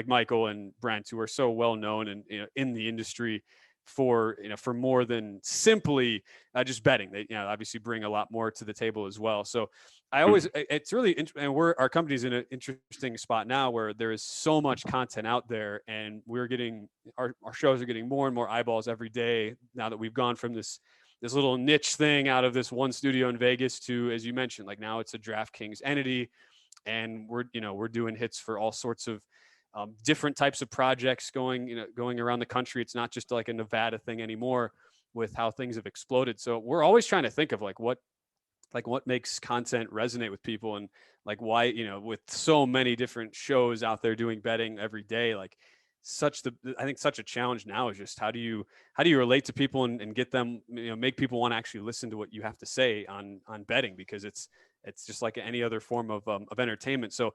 Michael and Brent, who are so well known and in the industry for for more than simply just betting. They obviously bring a lot more to the table as well. So I always it's really and our company's in an interesting spot now where there is so much content out there, and we're getting our shows are getting more and more eyeballs every day now that we've gone from this little niche thing out of this one studio in Vegas to, as you mentioned, like now it's a DraftKings entity, and we're doing hits for all sorts of different types of projects going around the country. It's not just like a Nevada thing anymore with how things have exploded. So we're always trying to think of what makes content resonate with people, and like why, with so many different shows out there doing betting every day, like I think such a challenge now is just how do you relate to people and get them, make people want to actually listen to what you have to say on betting, because it's just like any other form of entertainment. So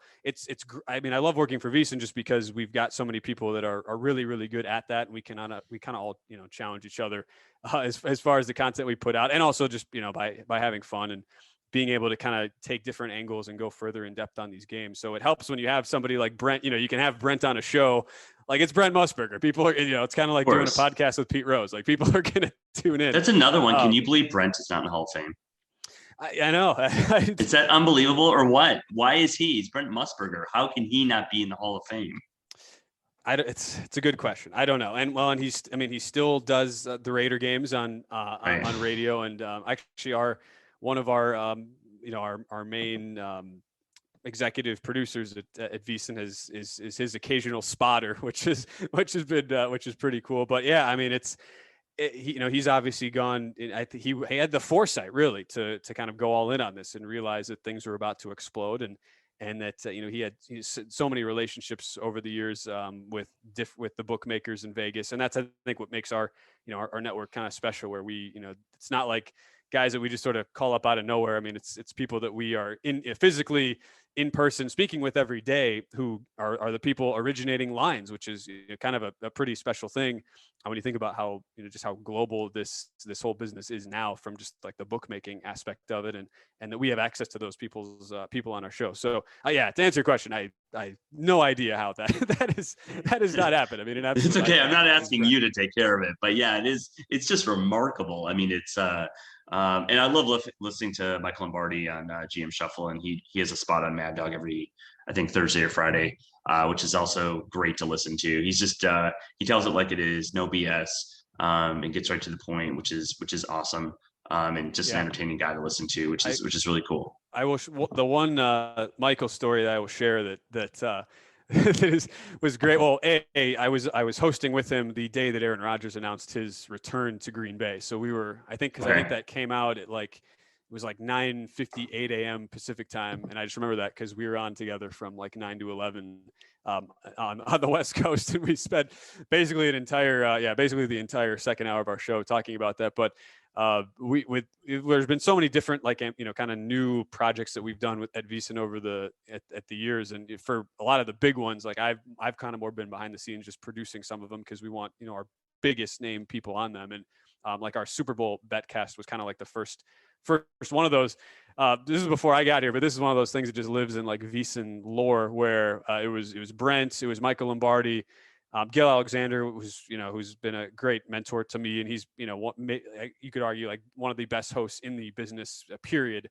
I mean, I love working for VSiN just because we've got so many people that are really, really good at that. And we kind of all, challenge each other as far as the content we put out, and also just, by having fun and being able to kind of take different angles and go further in depth on these games. So it helps when you have somebody like Brent, you can have Brent on a show, like it's Brent Musburger. People are, it's kind of like doing a podcast with Pete Rose. Like people are going to tune in. That's another one. Can you believe Brent is not in the Hall of Fame? I know. Is that unbelievable or what? Why is he? He's Brent Musburger. How can he not be in the Hall of Fame? It's a good question. I don't know. And he still does the Raider games on radio, and actually one of our our main executive producers at VSiN is his occasional spotter, which has been pretty cool. But yeah, I mean, he's obviously gone. I think he had the foresight really to kind of go all in on this and realize that things were about to explode, and that he had so many relationships over the years with the bookmakers in Vegas, and that's, I think, what makes our our network kind of special, where we it's not like guys that we just sort of call up out of nowhere. I mean, it's people that we are physically in person speaking with every day, who are the people originating lines, which is kind of a pretty special thing when you think about how just how global this whole business is now, from just like the bookmaking aspect of it, and that we have access to those people on our show. So yeah, to answer your question, I no idea how that has not happened. I mean, it's okay. I'm not asking you to take care of it, but yeah, it's just remarkable. I mean, it's and I love listening to Michael Lombardi on GM Shuffle, and he has a spot on Mad Dog every, I think, Thursday or Friday, which is also great to listen to. He's just he tells it like it is, no BS, and gets right to the point, which is awesome, and just an entertaining guy to listen to, which is really cool. I will the one Michael story that I will share that was great. Well, I was hosting with him the day that Aaron Rodgers announced his return to Green Bay. So we were, I think that came out at it was like 9:58 a.m. Pacific time, and I just remember that because we were on together from like 9 to 11 on the West Coast, and we spent basically the entire second hour of our show talking about that. But there's been so many different kind of new projects that we've done at VSiN over the years, and for a lot of the big ones, like I've kind of more been behind the scenes just producing some of them, because we want our biggest name people on them, and like our Super Bowl betcast was kind of like the first one of those. This is before I got here, but this is one of those things that just lives in like VSiN lore, where it was Brent, it was Michael Lombardi, Gil Alexander, who's been a great mentor to me, and he's you could argue like one of the best hosts in the business. Period.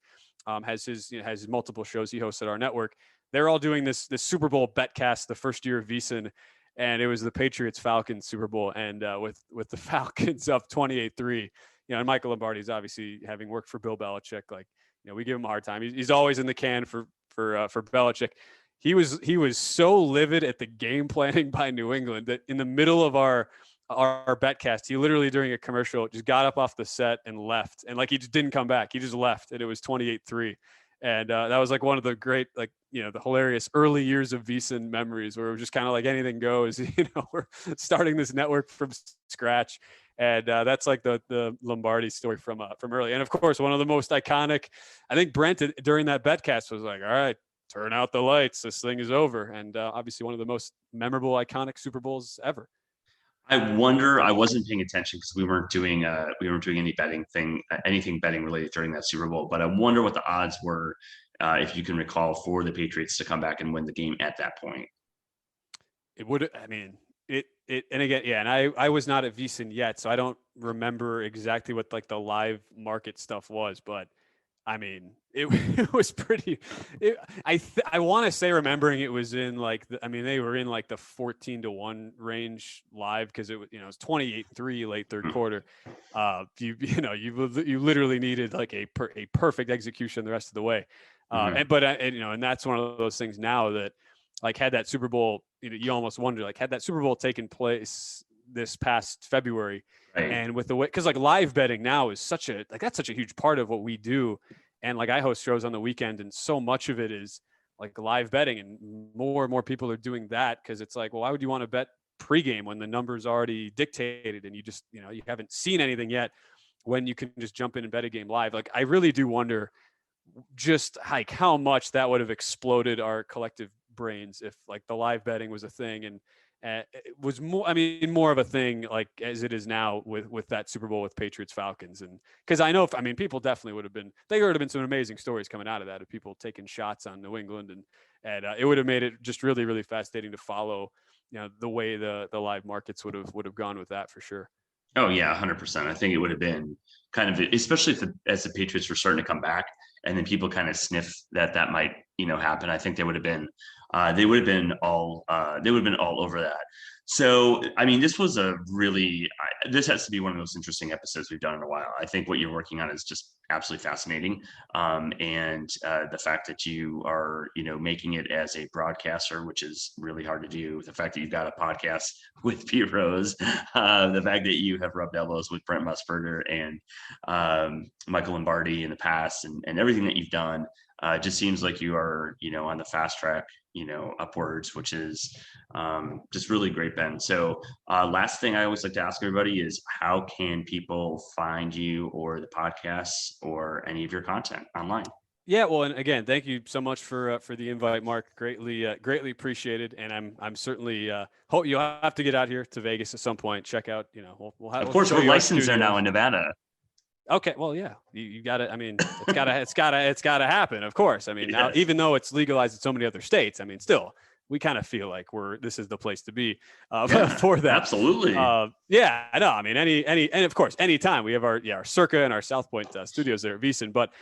Has multiple shows he hosts at our network. They're all doing this Super Bowl betcast the first year of VSiN, and it was the Patriots Falcons Super Bowl, and with the Falcons up 28-3. And Michael Lombardi is obviously, having worked for Bill Belichick, we give him a hard time. He's always in the can for Belichick. He was so livid at the game planning by New England that in the middle of our betcast, he literally, during a commercial, just got up off the set and left, and he just didn't come back. He just left, and it was 28-3. And that was one of the great, the hilarious early years of VSiN memories, where it was just kind of like anything goes. We're starting this network from scratch. And that's like the Lombardi story from early. And of course, one of the most iconic, I think Brent during that betcast was like, all right, turn out the lights. This thing is over. And obviously one of the most memorable, iconic Super Bowls ever. I wonder, I wasn't paying attention because we weren't doing any anything betting related during that Super Bowl, but I wonder what the odds were if you can recall, for the Patriots to come back and win the game at that point. It would, I mean, and again, yeah, and I was not at VSiN yet, so I don't remember exactly what like the live market stuff was, but I mean, it, it was pretty. I want to say remembering it was in like I mean they were in like the 14-1 range live because it was it was 28-3 late third quarter. You literally needed like a perfect execution the rest of the way, and that's one of those things now that like had that Super Bowl you almost wonder like had that Super Bowl taken place this past February. Right. And with the way, because like live betting now is that's such a huge part of what we do. And like I host shows on the weekend, and so much of it is like live betting, and more and more people are doing that because it's like, well, why would you want to bet pregame when the number's already dictated and you just, you haven't seen anything yet when you can just jump in and bet a game live? Like I really do wonder just like how much that would have exploded our collective brains if like the live betting was a thing and it was more of a thing like as it is now with that Super Bowl with Patriots Falcons. And because I know people definitely would have been some amazing stories coming out of that of people taking shots on New England and it would have made it just really, really fascinating to follow the way the live markets would have gone with that for sure. Oh yeah, 100%. I think it would have been kind of, especially as the Patriots were starting to come back, and then people kind of sniff that might happen. I think they would have been all over that. So I mean, this was this has to be one of the most interesting episodes we've done in a while. I think what you're working on is just absolutely fascinating, and the fact that you are making it as a broadcaster, which is really hard to do. The fact that you've got a podcast with Pete Rose, the fact that you have rubbed elbows with Brent Musburger and Michael Lombardi in the past, and everything that you've done, just seems like you are on the fast track upwards, which is just really great, Ben. So last thing I always like to ask everybody is, how can people find you or the podcasts or any of your content online? Yeah, well, and again, thank you so much for the invite, Mark. Greatly appreciated, and I'm certainly hope you'll have to get out here to Vegas at some point. Check out, Of course, we're licensed there now in Nevada. Okay, well, yeah, you got to. I mean, it's got to happen. Of course. I mean, now Yes. even though it's legalized in so many other states, I mean, still we kind of feel like this is the place to be for that. Absolutely. Yeah, I know. I mean, and of course, anytime we have our Circa and our South Point studios there at VSiN. But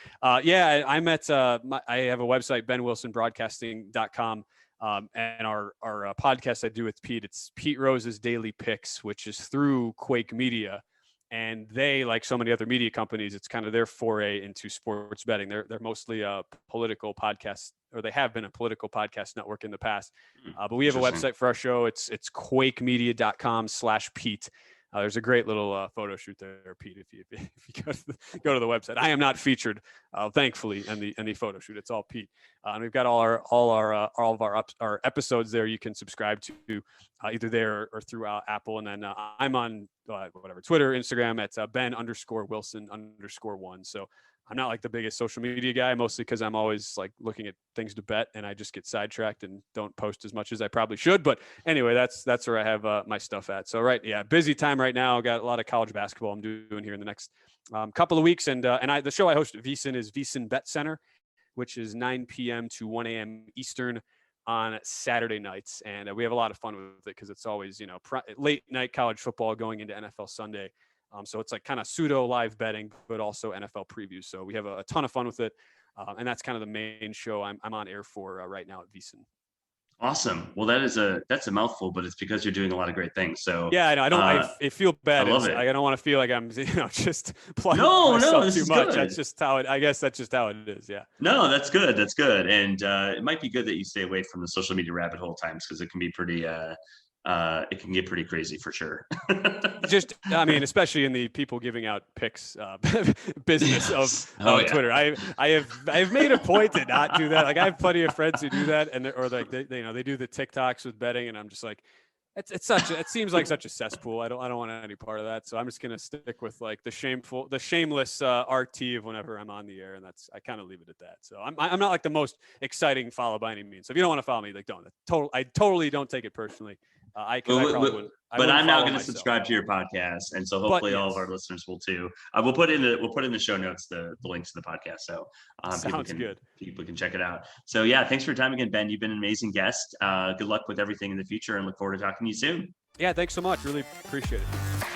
yeah, I'm at I have a website, benwilsonbroadcasting.com. And our podcast I do with Pete, it's Pete Rose's Daily Picks, which is through Quake Media. And they, like so many other media companies, it's kind of their foray into sports betting. They're mostly a political podcast, or they have been a political podcast network in the past. But we have a website for our show. It's quakemedia.com/Pete. There's a great little photo shoot there, Pete. If you go to the website, I am not featured, thankfully, in the photo shoot. It's all Pete, and we've got all of our episodes there. You can subscribe to either there or through Apple, and then I'm on Twitter, Instagram at Ben_Wilson_1. So I'm not like the biggest social media guy, mostly because I'm always like looking at things to bet, and I just get sidetracked and don't post as much as I probably should. But anyway, that's where I have my stuff at. So busy time right now. Got a lot of college basketball I'm doing here in the next couple of weeks, and the show I host at VSiN is VSiN Bet Center, which is 9 p.m. to 1 a.m. Eastern on Saturday nights, and we have a lot of fun with it because it's always late night college football going into NFL Sunday. So it's like kind of pseudo live betting, but also NFL previews. So we have a ton of fun with it. And that's kind of the main show I'm on air for right now at VSiN. Awesome. Well, that's a mouthful, but it's because you're doing a lot of great things. So yeah, I know. I feel bad. I love it. I don't want to feel like I'm, just plugging myself too much. Good. That's just how I guess that's just how it is. Yeah. No, that's good. That's good. And it might be good that you stay away from the social media rabbit hole times, because it can be pretty, it can get pretty crazy for sure. Especially in the people giving out picks business of Twitter. I have made a point to not do that. Like I have plenty of friends who do that, and they do the TikToks with betting, and I'm just like, it seems like such a cesspool. I don't want any part of that. So I'm just gonna stick with like the shameless RT of whenever I'm on the air, and I kind of leave it at that. So I'm not like the most exciting follow by any means. So if you don't want to follow me, like don't. I totally don't take it personally. Because I probably wouldn't. But I'm now going to myself. subscribe to your podcast, and so hopefully all of our listeners will too. We'll put in the show notes the links to the podcast, so people can check it out. So yeah, thanks for your time again, Ben. You've been an amazing guest. Good luck with everything in the future, and look forward to talking to you soon. Yeah, thanks so much. Really appreciate it.